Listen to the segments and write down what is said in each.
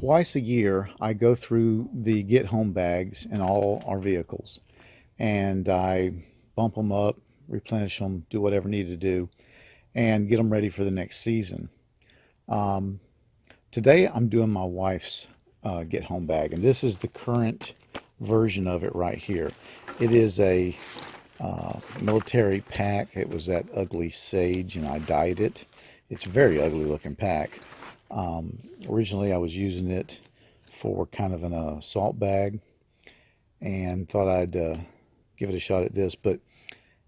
Twice a year, I go through the get home bags in all our vehicles and I bump them up, replenish them, do whatever I need to do, and get them ready for the next season. Um, Today, I'm doing my wife's get home bag, and this is the current version of it right here. It is a military pack. It was that ugly sage, and I dyed it. It's a very ugly looking pack. Originally, I was using it for kind of an assault bag and thought I'd give it a shot at this, but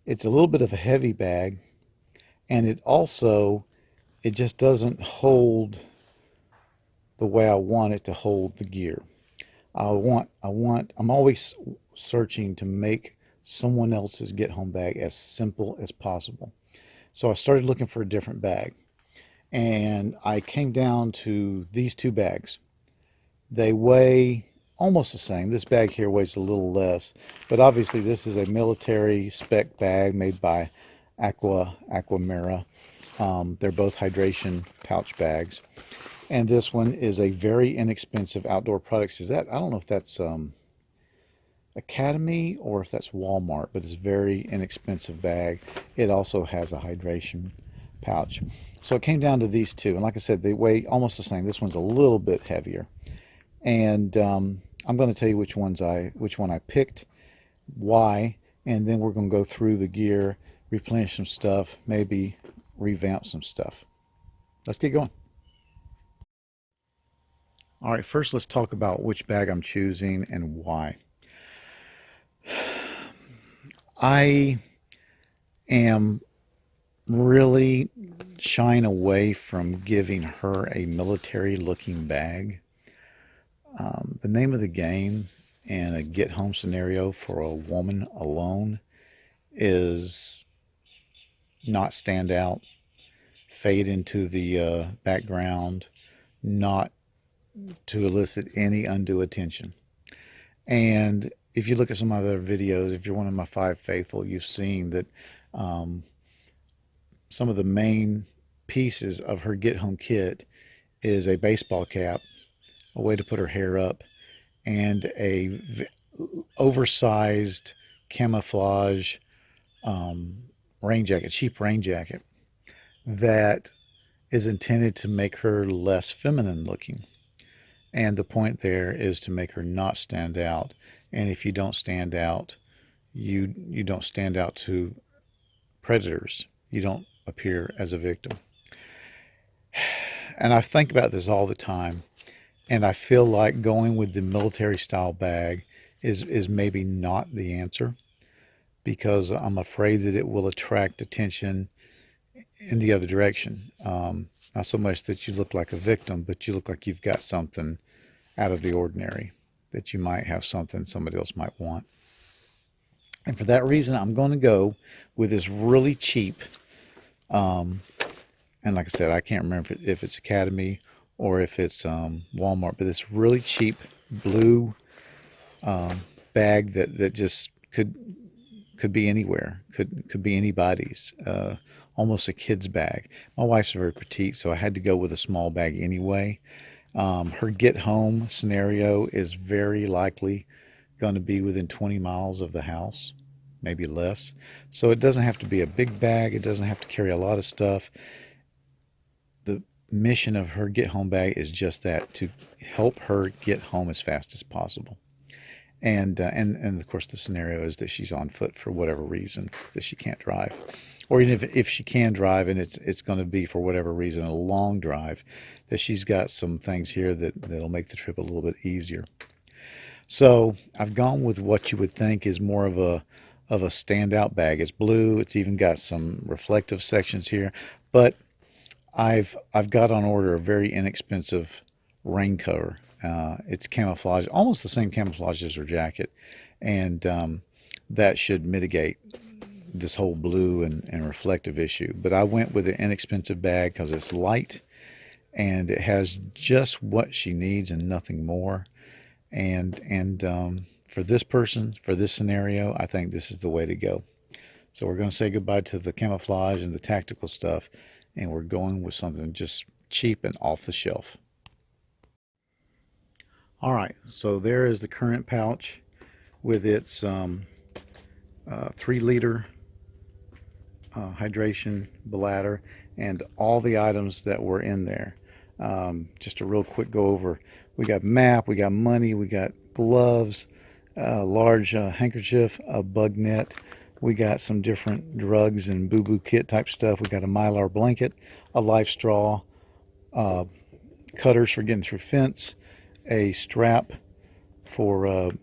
it's a little bit of a heavy bag, and it just doesn't hold the way I want it to hold the gear. I'm always searching to make someone else's get home bag as simple as possible. So I started looking for a different bag, and I came down to these two bags. They weigh almost the same. This bag here weighs a little less, but obviously this is a military spec bag made by Aquamira. They're both hydration pouch bags, and this one is a very inexpensive Outdoor Products. I don't know if that's Academy or if that's Walmart, but it's a very inexpensive bag. It also has a hydration pouch. So it came down to these two, and like I said, they weigh almost the same. This one's a little bit heavier, and I'm going to tell you which one I picked, why, and then we're going to go through the gear, replenish some stuff, maybe revamp some stuff. Let's get going. All right, first let's talk about which bag I'm choosing and why. I am really shying away from giving her a military looking bag. The name of the game in a get home scenario for a woman alone is not stand out, fade into the background, not to elicit any undue attention. And if you look at some other videos, if you're one of my five faithful, you've seen that um, some of the main pieces of her get home kit is a baseball cap, a way to put her hair up, and oversized camouflage rain jacket, cheap rain jacket that is intended to make her less feminine looking. And the point there is to make her not stand out. And if you don't stand out, you don't stand out to predators. You don't appear as a victim. And I think about this all the time, and I feel like going with the military style bag is maybe not the answer, because I'm afraid that it will attract attention in the other direction. Not so much that you look like a victim, but you look like you've got something out of the ordinary, that you might have something somebody else might want. And for that reason, I'm going to go with this really cheap, and like I said, I can't remember if it's Academy or if it's Walmart, but this really cheap blue bag that just could be anywhere, could be anybody's, almost a kid's bag. My wife's very petite, so I had to go with a small bag anyway. Her get home scenario is very likely going to be within 20 miles of the house, maybe less. So it doesn't have to be a big bag. It doesn't have to carry a lot of stuff. The mission of her get home bag is just that, to help her get home as fast as possible. And of course the scenario is that she's on foot for whatever reason, that she can't drive, or even if she can drive and it's going to be for whatever reason a long drive, that she's got some things here that'll make the trip a little bit easier. So I've gone with what you would think is more of a standout bag. It's blue. It's even got some reflective sections here, but I've got on order a very inexpensive rain cover. It's camouflage, almost the same camouflage as her jacket, and that should mitigate this whole blue and reflective issue. But I went with an inexpensive bag because it's light and it has just what she needs and nothing more. And for this person, for this scenario, I think this is the way to go. So we're going to say goodbye to the camouflage and the tactical stuff, and we're going with something just cheap and off the shelf. All right, so there is the current pouch with its 3 liter hydration bladder and all the items that were in there. Just a real quick go over. We got map, we got money, we got gloves, a large handkerchief, a bug net. We got some different drugs and boo-boo kit type stuff. We got a Mylar blanket, a life straw, uh, cutters for getting through fence, a strap for an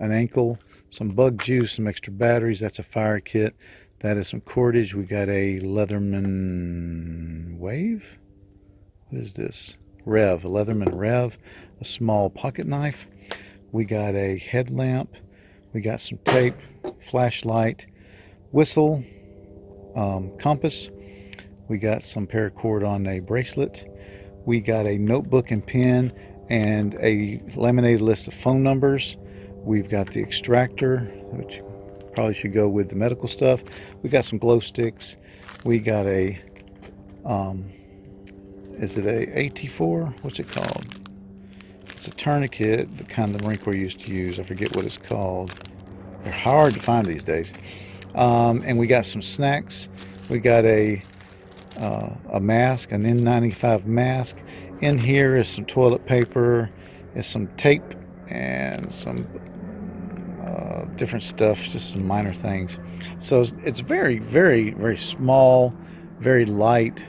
ankle, some bug juice, some extra batteries. That's a fire kit. That is some cordage. We got a Leatherman Wave. What is this? Rev, a Leatherman Rev, a small pocket knife. We got a headlamp. We got some tape, flashlight, whistle, compass. We got some paracord on a bracelet. We got a notebook and pen and a laminated list of phone numbers. We've got the extractor, which probably should go with the medical stuff. We got some glow sticks. We got a, is it a AT4? What's it called? It's a tourniquet, the kind the Marine Corps used to use. I forget what it's called. They're hard to find these days. And we got some snacks. We got a mask, an N95 mask. In here is some toilet paper, is some tape, and some different stuff, just some minor things. So it's very, very, very small, very light,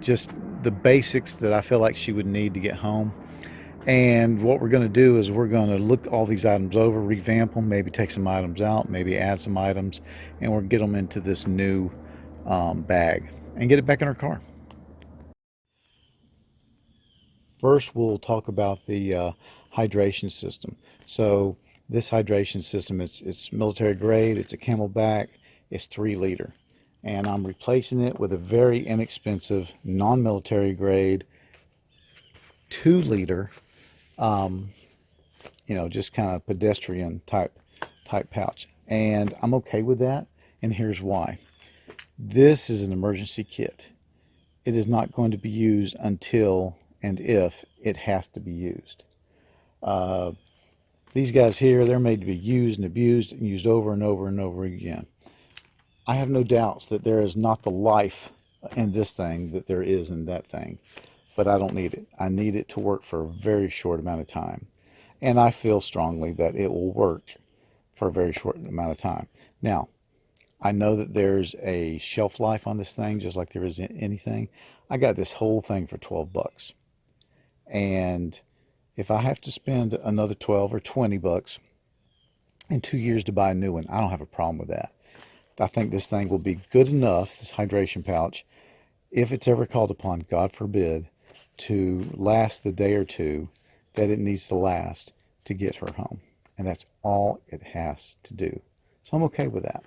just the basics that I feel like she would need to get home. And what we're going to do is we're going to look all these items over, revamp them, maybe take some items out, maybe add some items, and we'll get them into this new bag and get it back in our car. First, we'll talk about the hydration system. So this hydration system, it's military grade, it's a Camelback, it's 3 liter. And I'm replacing it with a very inexpensive, non-military grade 2 liter, just kind of pedestrian type pouch. And I'm okay with that, and here's why. This is an emergency kit. It is not going to be used until and if it has to be used. These guys here, they're made to be used and abused and used over and over and over again. I have no doubts that there is not the life in this thing that there is in that thing, but I don't need it. I need it to work for a very short amount of time. And I feel strongly that it will work for a very short amount of time. Now, I know that there's a shelf life on this thing, just like there is in anything. I got this whole thing for $12. And if I have to spend another 12 or 20 bucks in 2 years to buy a new one, I don't have a problem with that. I think this thing will be good enough, this hydration pouch, if it's ever called upon, God forbid, to last the day or two that it needs to last to get her home. And that's all it has to do. So I'm okay with that.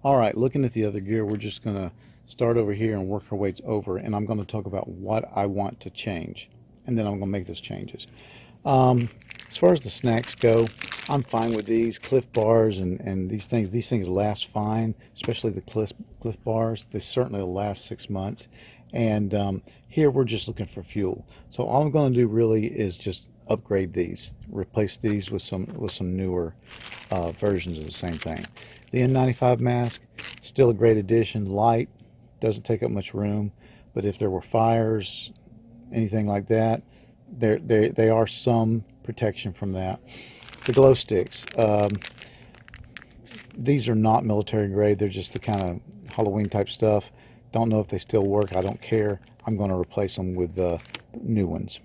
All right, looking at the other gear, we're just going to start over here and work our way over, and I'm going to talk about what I want to change, and then I'm going to make those changes. As far as the snacks go, I'm fine with these Cliff Bars and these things. These things last fine, especially the Cliff Bars. They certainly will last 6 months. And here we're just looking for fuel. So all I'm going to do really is just upgrade these, replace these with some newer versions of the same thing. The N95 mask, still a great addition. Light, doesn't take up much room, but if there were fires, anything like that, they are some protection from that. The glow sticks, these are not military grade. They're just the kind of Halloween type stuff. Don't know if they still work. I don't care. I'm going to replace them with new ones.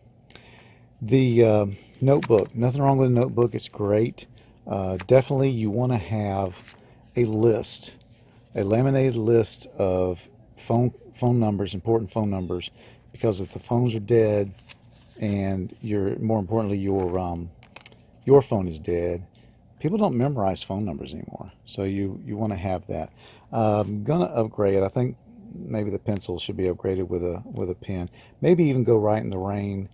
The notebook, nothing wrong with a notebook. It's great. Definitely you want to have a list, a laminated list of phone numbers, important phone numbers, because if the phones are dead and more importantly your phone is dead, people don't memorize phone numbers anymore. So you want to have that. I'm gonna upgrade. I think maybe the pencil should be upgraded with a pen. Maybe even go right in the rain,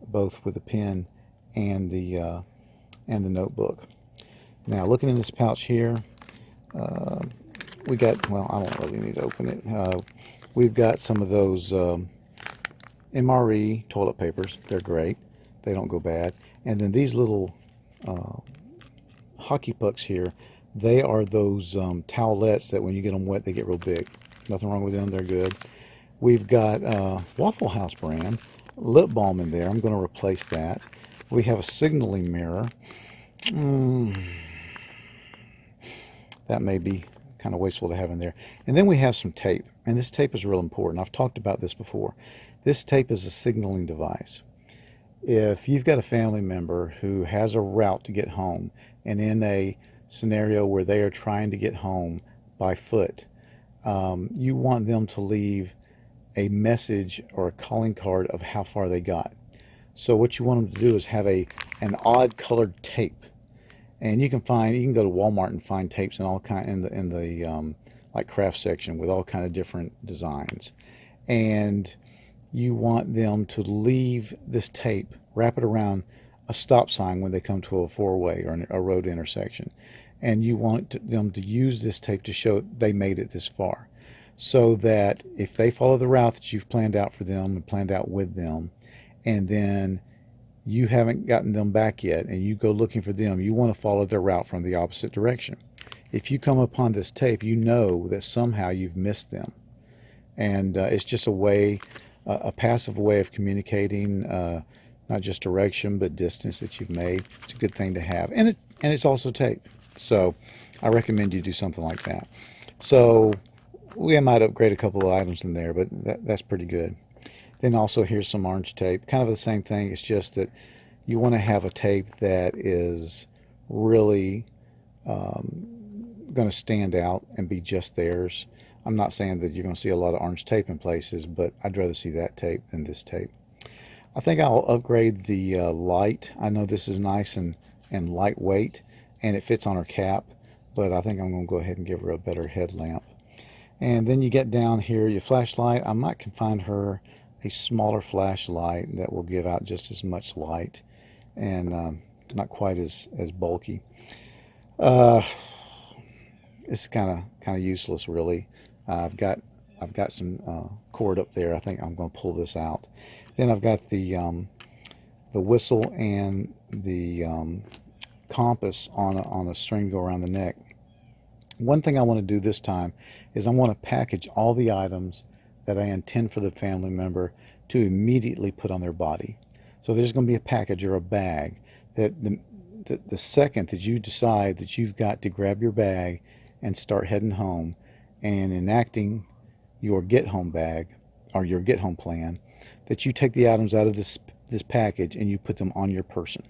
both with the pen and the notebook. Now looking in this pouch here, we got, well, I don't really need to open it. We've got some of those MRE toilet papers. They're great. They don't go bad. And then these little uh, hockey pucks here, they are those towelettes that when you get them wet, they get real big. Nothing wrong with them. They're good. We've got Waffle House brand lip balm in there. I'm going to replace that. We have a signaling mirror. Mm, that may be kind of wasteful to have in there. And then we have some tape. And this tape is real important. I've talked about this before. This tape is a signaling device. If you've got a family member who has a route to get home, and in a scenario where they are trying to get home by foot, you want them to leave a message or a calling card of how far they got. So what you want them to do is have an odd colored tape, and you can go to Walmart and find tapes in all kind in the like craft section with all kind of different designs, and you want them to leave this tape, wrap it around a stop sign when they come to a four-way or a road intersection, and you want them to use this tape to show they made it this far, so that if they follow the route that you've planned out for them and planned out with them, and then you haven't gotten them back yet and you go looking for them, you want to follow their route from the opposite direction. If you come upon this tape, you know that somehow you've missed them. And it's just a passive way of communicating, not just direction, but distance that you've made. It's a good thing to have. And it's also tape. So I recommend you do something like that. So we might upgrade a couple of items in there, but that's pretty good. Then also here's some orange tape, kind of the same thing. It's just that you want to have a tape that is really going to stand out and be just theirs. I'm not saying that you're going to see a lot of orange tape in places, but I'd rather see that tape than this tape. I think I'll upgrade the light. I know this is nice and lightweight, and it fits on her cap, but I think I'm going to go ahead and give her a better headlamp. And then you get down here, your flashlight. I might can find her a smaller flashlight that will give out just as much light and not quite as bulky. It's kind of useless, really. I've got some cord up there. I think I'm going to pull this out. Then I've got the whistle and the compass on a string go around the neck. One thing I want to do this time is I want to package all the items that I intend for the family member to immediately put on their body. So there's going to be a package or a bag that the second that you decide that you've got to grab your bag and start heading home and enacting your get home bag or your get home plan, that you take the items out of this package and you put them on your person.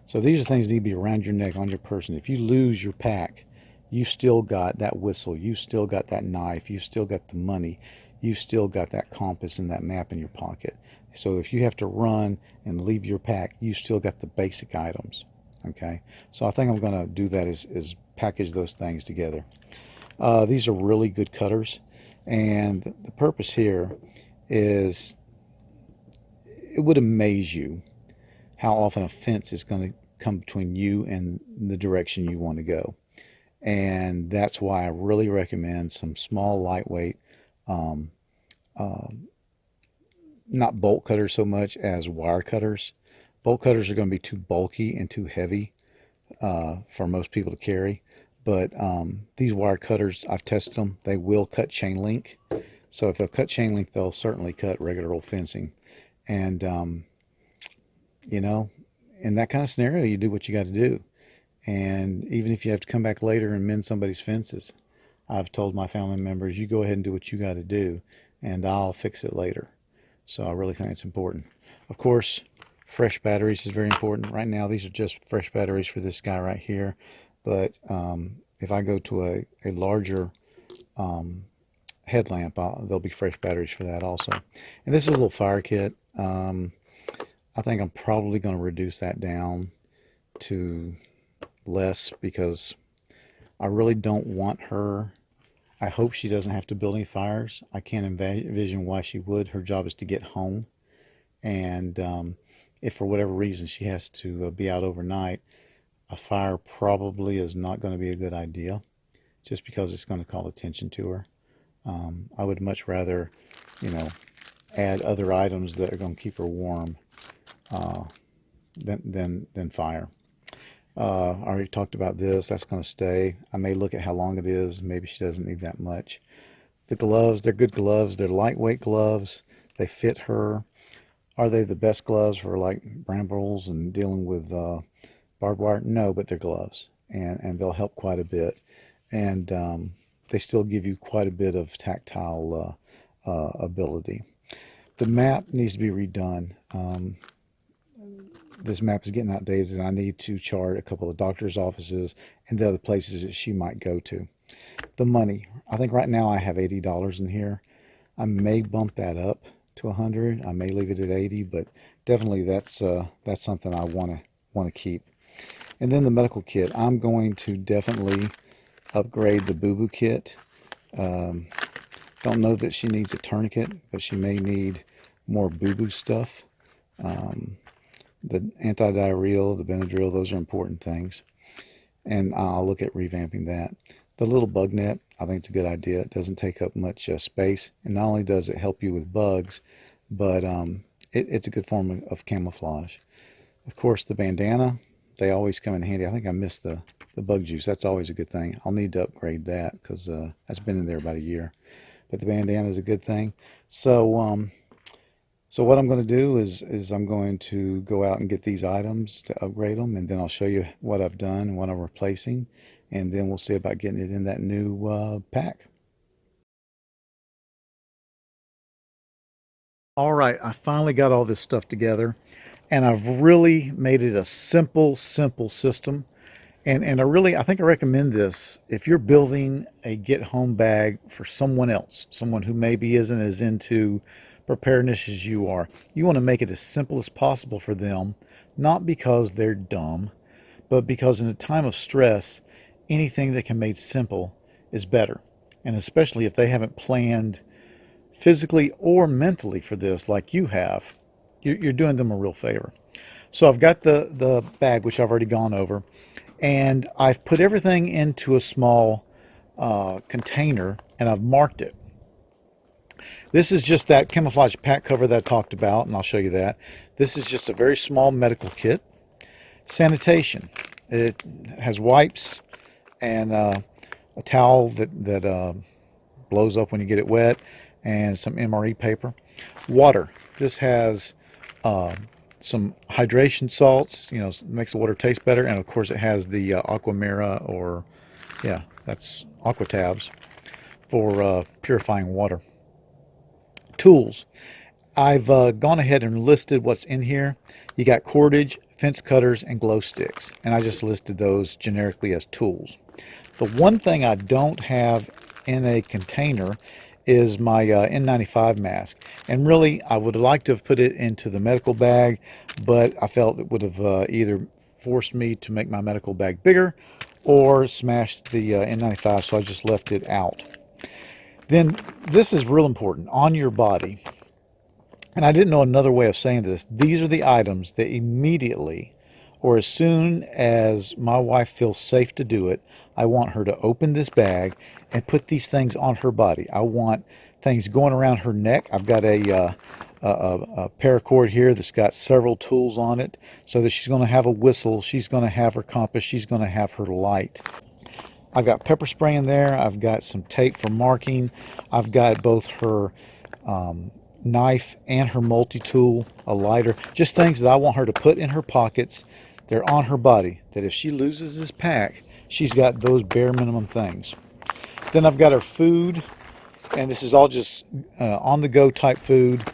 So these are things that need to be around your neck, on your person. If you lose your pack, you still got that whistle, you still got that knife, you still got the money, you still got that compass and that map in your pocket. So if you have to run and leave your pack, you still got the basic items. Okay, so I think I'm going to do that is package those things together. These are really good cutters, and the purpose here is, it would amaze you how often a fence is going to come between you and the direction you want to go. And that's why I really recommend some small, lightweight, not bolt cutters so much as wire cutters. Bolt cutters are going to be too bulky and too heavy for most people to carry. But these wire cutters, I've tested them. They will cut chain link. So if they'll cut chain link, they'll certainly cut regular old fencing. And, you know, in that kind of scenario, you do what you got to do. And even if you have to come back later and mend somebody's fences, I've told my family members, you go ahead and do what you got to do, and I'll fix it later. So I really think it's important. Of course, fresh batteries is very important. Right now, these are just fresh batteries for this guy right here. But if I go to a larger headlamp, there'll be fresh batteries for that also. And this is a little fire kit. I think I'm probably going to reduce that down to less because I really don't want her. I hope she doesn't have to build any fires. I can't envision why she would. Her job is to get home. And if for whatever reason she has to be out overnight, a fire probably is not going to be a good idea just because it's going to call attention to her. I would much rather, you know, add other items that are going to keep her warm than fire. I already talked about this. That's going to stay. I may look at how long it is. Maybe she doesn't need that much. The gloves, they're good gloves. They're lightweight gloves. They fit her. Are they the best gloves for like brambles and dealing with barbed wire? No, but they're gloves, and they'll help quite a bit. And they still give you quite a bit of tactile ability. The map needs to be redone. This map is getting outdated, and I need to chart a couple of doctor's offices and the other places that she might go to. The money, I think right now I have $80 in here. I may bump that up to 100. I may leave it at 80, but definitely that's something I want to keep. And then the medical kit, I'm going to definitely upgrade the Boo Boo kit. Don't know that she needs a tourniquet, but she may need more Boo Boo stuff. The antidiarrheal, the Benadryl, those are important things. And I'll look at revamping that. The little bug net, I think it's a good idea. It doesn't take up much space. And not only does it help you with bugs, but it's a good form of camouflage. Of course, the bandana, they always come in handy. I think I missed the bug juice. That's always a good thing. I'll need to upgrade that because that's been in there about a year. But the bandana is a good thing. So so what I'm going to do is I'm going to go out and get these items to upgrade them, and then I'll show you what I've done and what I'm replacing, and then we'll see about getting it in that new pack. All right, I finally got all this stuff together, and I've really made it a simple system. And I think I recommend this if you're building a get home bag for someone else, someone who maybe isn't as into preparedness as you are. You want to make it as simple as possible for them, not because they're dumb, but because in a time of stress, anything that can be made simple is better. And especially if they haven't planned physically or mentally for this like you have, you're doing them a real favor. So I've got the bag, which I've already gone over, and I've put everything into a small container, and I've marked it. This is just that camouflage pack cover that I talked about, and I'll show you that. This is just a very small medical kit. Sanitation. It has wipes and a towel that blows up when you get it wet, and some MRE paper. Water. This has some hydration salts, makes the water taste better, and of course it has the Aquamira, or yeah, that's Aquatabs for purifying water. Tools. I've gone ahead and listed what's in here. You got cordage, fence cutters, and glow sticks, and I just listed those generically as tools. The one thing I don't have in a container is my N95 mask, and really I would like to have put it into the medical bag, but I felt it would have either forced me to make my medical bag bigger or smashed the N95, so I just left it out. Then this is real important, on your body, and I didn't know another way of saying this. These are the items that immediately, or as soon as my wife feels safe to do it, I want her to open this bag and put these things on her body. I want things going around her neck. I've got a paracord here that's got several tools on it, so that she's going to have a whistle, she's going to have her compass, she's going to have her light. I've got pepper spray in there. I've got some tape for marking. I've got both her knife and her multi-tool, a lighter, just things that I want her to put in her pockets. They're on her body, that if she loses this pack, she's got those bare minimum things. Then I've got her food, and this is all just on-the-go type food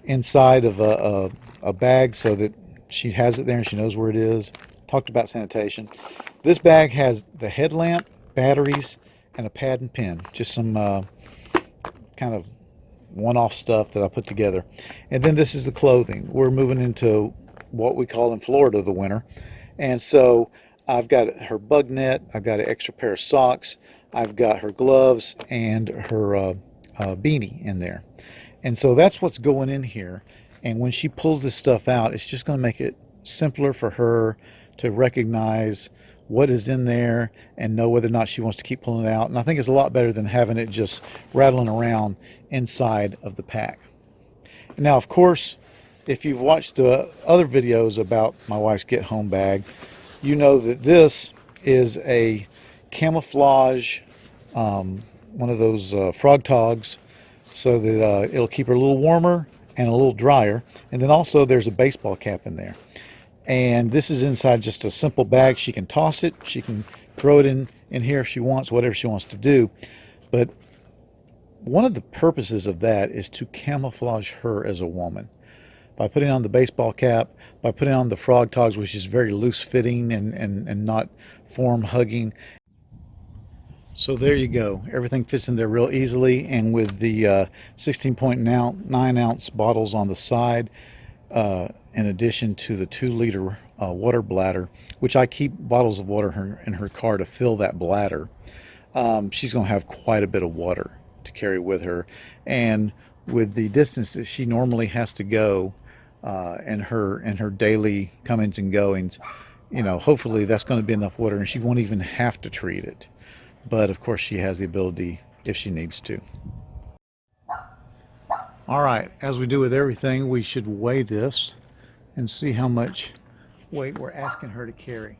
inside of a bag so that she has it there and she knows where it is. Talked about sanitation. This bag has the headlamp, batteries, and a pad and pen. Just some kind of one-off stuff that I put together. And then this is the clothing. We're moving into what we call in Florida the winter. And so I've got her bug net, I've got an extra pair of socks, I've got her gloves, and her beanie in there. And so that's what's going in here. And when she pulls this stuff out, it's just going to make it simpler for her to recognize what is in there and know whether or not she wants to keep pulling it out. And I think it's a lot better than having it just rattling around inside of the pack. Now, of course, if you've watched other videos about my wife's get home bag, you know that this is a camouflage, one of those frog togs, so that it'll keep her a little warmer and a little drier. And then also there's a baseball cap in there. And this is inside just a simple bag. She can toss it, she can throw it in here if she wants, whatever she wants to do. But one of the purposes of that is to camouflage her as a woman. By putting on the baseball cap, by putting on the frog togs, which is very loose fitting and not form hugging. So there you go. Everything fits in there real easily, and with the 16.9 ounce bottles on the side, in addition to the 2-liter water bladder, which I keep bottles of water in her car to fill that bladder, she's going to have quite a bit of water to carry with her. And with the distance that she normally has to go in her daily comings and goings, you know, hopefully that's going to be enough water and she won't even have to treat it. But of course she has the ability if she needs to. All right, as we do with everything, we should weigh this and see how much weight we're asking her to carry.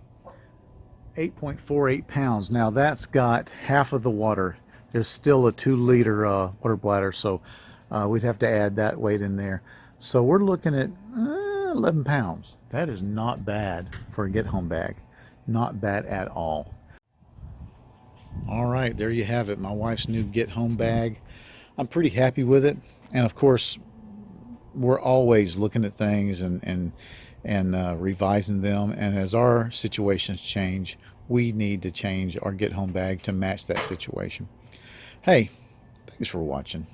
8.48 pounds. Now that's got half of the water. There's still a 2-liter water bladder, so we'd have to add that weight in there. So we're looking at 11 pounds. That is not bad for a get-home bag. Not bad at all. All right, there you have it, my wife's new get-home bag. I'm pretty happy with it, and of course, we're always looking at things and revising them. And as our situations change, we need to change our get-home bag to match that situation. Hey, thanks for watching.